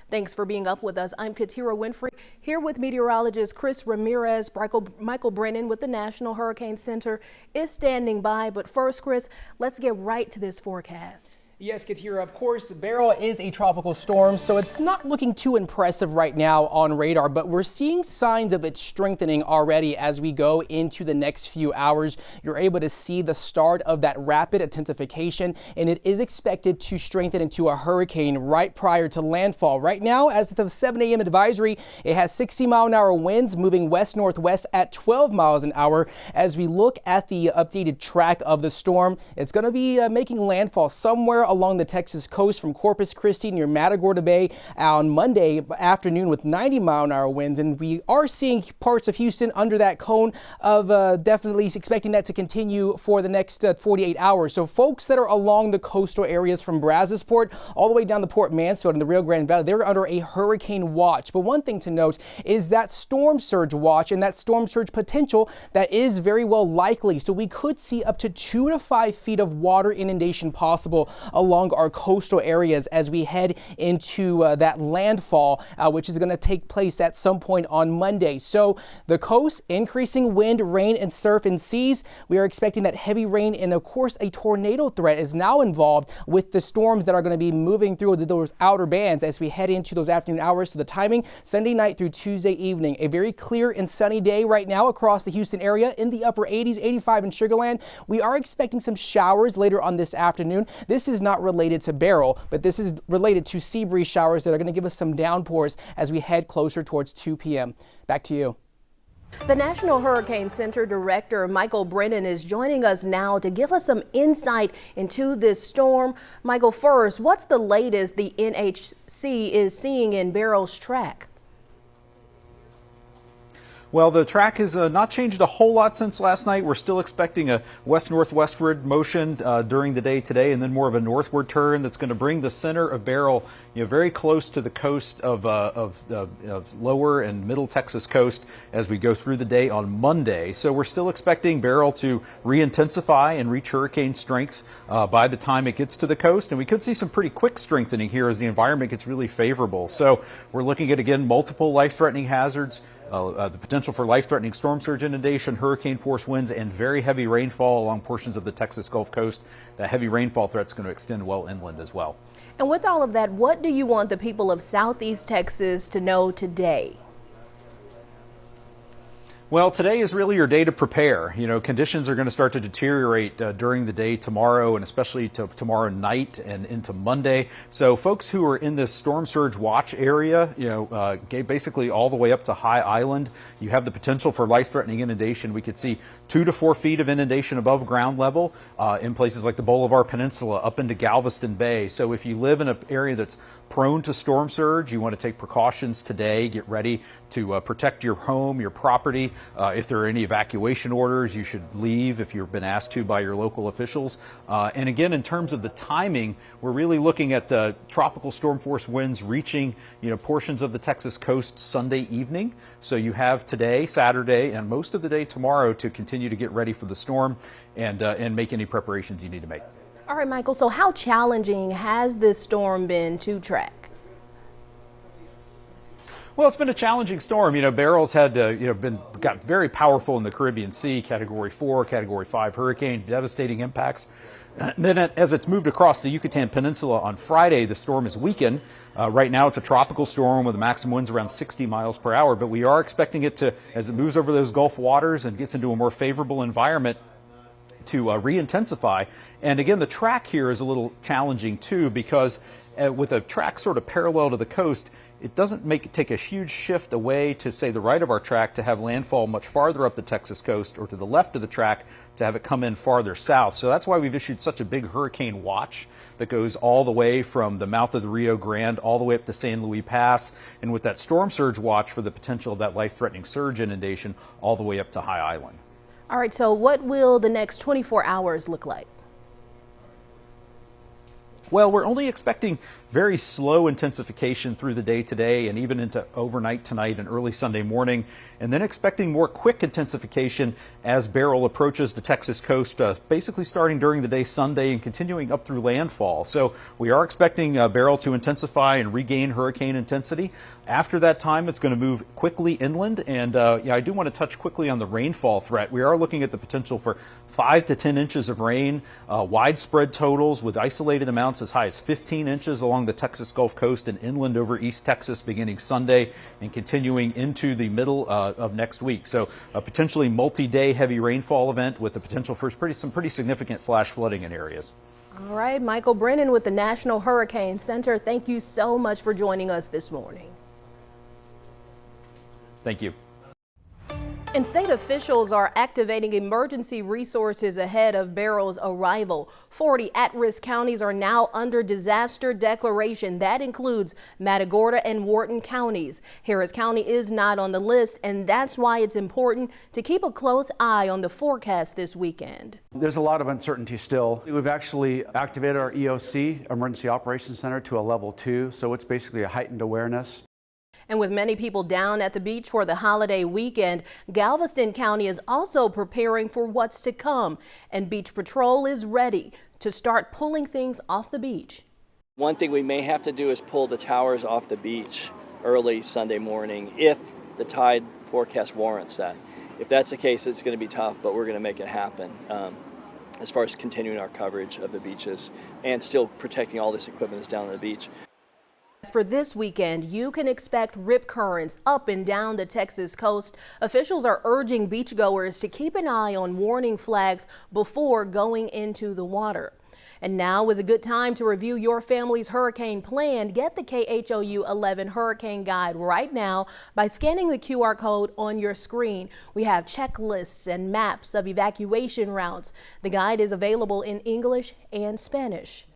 Thanks for being up with us. I'm Katira Winfrey here with meteorologist Chris Ramirez. Michael Brennan with the National Hurricane Center is standing by. But first, Chris, let's get right to this forecast. Yes, Katira, of course, Beryl is a tropical storm, so it's not looking too impressive right now on radar, but we're seeing signs of it strengthening already as we go into the next few hours. You're able to see the start of that rapid intensification, and it is expected to strengthen into a hurricane right prior to landfall. Right now, as of the 7 a.m. advisory, it has 60-mile-an-hour winds moving west-northwest at 12 miles an hour. As we look at the updated track of the storm, it's going to be making landfall somewhere along the Texas coast from Corpus Christi near Matagorda Bay on Monday afternoon with 90-mile-an-hour winds. And we are seeing parts of Houston under that cone of definitely expecting that to continue for the next 48 hours. So folks that are along the coastal areas from Brazosport all the way down to Port Mansfield in the Rio Grande Valley, they're under a hurricane watch. But one thing to note is that storm surge watch and that storm surge potential that is very well likely. So we could see up to 2 to 5 feet of water inundation possible along our coastal areas as we head into that landfall, which is going to take place at some point on Monday. So the coast, increasing wind, rain, and surf and seas. We are expecting that heavy rain, and of course a tornado threat is now involved with the storms that are going to be moving through those outer bands as we head into those afternoon hours. So the timing, Sunday night through Tuesday evening. A very clear and sunny day right now across the Houston area in the upper 80s, 85 in Sugar Land. We are expecting some showers later on this afternoon. This is not related to Beryl, but this is related to sea breeze showers that are going to give us some downpours as we head closer towards 2 p.m. Back to you. The National Hurricane Center Director Michael Brennan is joining us now to give us some insight into this storm. Michael, first, what's the latest the NHC is seeing in Beryl's track? Well, the track has not changed a whole lot since last night. We're still expecting a west-northwestward motion during the day today, and then more of a northward turn that's going to bring the center of Beryl, very close to the coast of lower and middle Texas coast as we go through the day on Monday. So we're still expecting Beryl to re-intensify and reach hurricane strength by the time it gets to the coast, and we could see some pretty quick strengthening here as the environment gets really favorable. So we're looking at, again, multiple life-threatening hazards. The potential for life-threatening storm surge inundation, hurricane force winds, and very heavy rainfall along portions of the Texas Gulf Coast. That heavy rainfall threat is going to extend well inland as well. And with all of that, what do you want the people of Southeast Texas to know today? Well, today is really your day to prepare. Conditions are going to start to deteriorate during the day tomorrow, and especially tomorrow night and into Monday. So folks who are in this storm surge watch area, basically all the way up to High Island, you have the potential for life-threatening inundation. We could see 2 to 4 feet of inundation above ground level in places like the Bolivar Peninsula up into Galveston Bay. So if you live in an area that's prone to storm surge, you want to take precautions today. Get ready to protect your home, your property. If there are any evacuation orders, you should leave if you've been asked to by your local officials. And again, in terms of the timing, we're really looking at tropical storm force winds reaching portions of the Texas coast Sunday evening. So you have today, Saturday, and most of the day tomorrow to continue to get ready for the storm and make any preparations you need to make. All right, Michael, so how challenging has this storm been to track? Well, it's been a challenging storm. Beryl's had got very powerful in the Caribbean Sea, Category 4, Category 5 hurricane, devastating impacts. And then as it's moved across the Yucatan Peninsula on Friday, the storm is weakened. Right now it's a tropical storm with a maximum winds around 60 miles per hour, but we are expecting it to, as it moves over those Gulf waters and gets into a more favorable environment, to re-intensify. And again, the track here is a little challenging too, because with a track sort of parallel to the coast, it doesn't take a huge shift away to, say, the right of our track to have landfall much farther up the Texas coast, or to the left of the track to have it come in farther south. So that's why we've issued such a big hurricane watch that goes all the way from the mouth of the Rio Grande all the way up to San Luis Pass, and with that storm surge watch for the potential of that life-threatening surge inundation all the way up to High Island. All right, so what will the next 24 hours look like? Well, we're only expecting very slow intensification through the day today and even into overnight tonight and early Sunday morning, and then expecting more quick intensification as Beryl approaches the Texas coast, basically starting during the day Sunday and continuing up through landfall. So we are expecting Beryl to intensify and regain hurricane intensity. After that time, it's going to move quickly inland, and I do want to touch quickly on the rainfall threat. We are looking at the potential for 5 to 10 inches of rain, widespread totals with isolated amounts as high as 15 inches along the Texas Gulf Coast and inland over East Texas beginning Sunday and continuing into the middle of next week. So a potentially multi-day heavy rainfall event with the potential for some pretty significant flash flooding in areas. All right, Michael Brennan with the National Hurricane Center. Thank you so much for joining us this morning. Thank you. And state officials are activating emergency resources ahead of Beryl's arrival. 40 at-risk counties are now under disaster declaration. That includes Matagorda and Wharton counties. Harris County is not on the list, and that's why it's important to keep a close eye on the forecast this weekend. There's a lot of uncertainty still. We've actually activated our EOC, Emergency Operations Center, to a level 2, so it's basically a heightened awareness. And with many people down at the beach for the holiday weekend, Galveston County is also preparing for what's to come, and Beach Patrol is ready to start pulling things off the beach. One thing we may have to do is pull the towers off the beach early Sunday morning if the tide forecast warrants that. If that's the case, it's going to be tough, but we're going to make it happen as far as continuing our coverage of the beaches and still protecting all this equipment that's down on the beach. As for this weekend, you can expect rip currents up and down the Texas coast. Officials are urging beachgoers to keep an eye on warning flags before going into the water. And now is a good time to review your family's hurricane plan. Get the KHOU 11 Hurricane Guide right now by scanning the QR code on your screen. We have checklists and maps of evacuation routes. The guide is available in English and Spanish.